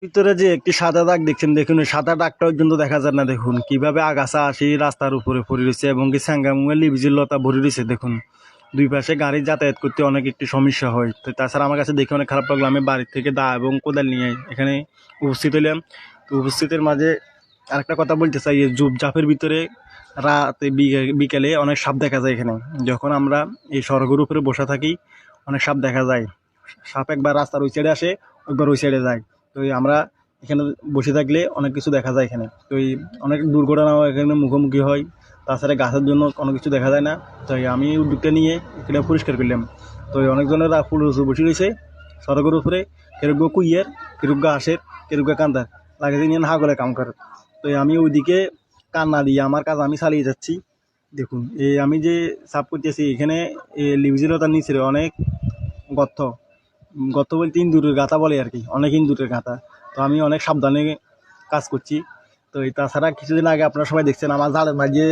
ভিতরে যে একটি সাদা দাগ দেখছেন, দেখুন ওই সাদা দাগটা পর্যন্ত দেখা যায় না। দেখুন কিভাবে আগাছা আসি রাস্তার উপরে পড়ে রয়েছে এবং কি স্যাঙ্গামুঙ্গা লিবিজিলতা ভরে রয়েছে। দেখুন দুই পাশে গাড়ি যাতায়াত করতে অনেক একটি সমস্যা হয়। তো তাছাড়া আমার কাছে দেখে অনেক খারাপ লাগলো। আমি বাড়ির থেকে দা এবং কোদাল নিয়ে এখানে উপস্থিত হইলাম। তো উপস্থিতের মাঝে আরেকটা কথা বলতে চাই, এই ঝোপঝাপের ভিতরে রাতে বিকেলে অনেক সাপ দেখা যায় এখানে। যখন আমরা এই সড়কের উপরে বসে থাকি অনেক সাপ দেখা যায়। সাপ একবার রাস্তার ওই সাইডে আসে, একবার ওই সাইডে যায়। তো আমরা এখানে বসে থাকলে অনেক কিছু দেখা যায় এখানে। তো অনেক দুর্ঘটনাও এখানে মুখোমুখি হয়। তাছাড়া গাছের জন্য কোনো কিছু দেখা যায় না। তাই আমি উদ্যোগটা নিয়ে এখানে পরিষ্কার করলাম। তো অনেকজনেরা ফুল বসে রয়েছে সড়কের উপরে, কেরুগ্য কুইয়ের, কেরুগ্য হাঁসের, কেরুগ্য কান্দার লাগে নিয়ে হাগলে কাম করে। তো আমি ওইদিকে কান না দিয়ে আমার কাজ আমি চালিয়ে যাচ্ছি। দেখুন আমি যে সাফ করতেছি এখানে লিভিজিলতার নিচে অনেক গর্ত। গর্ত বলতে ইন্দুরের গাঁথা বলে আর কি, অনেক ইন্দুরের গাঁথা। তো আমি অনেক সাবধানে কাজ করছি। তো তাছাড়া কিছুদিন আগে আপনারা সবাই দেখছেন আমার জালের মাঝে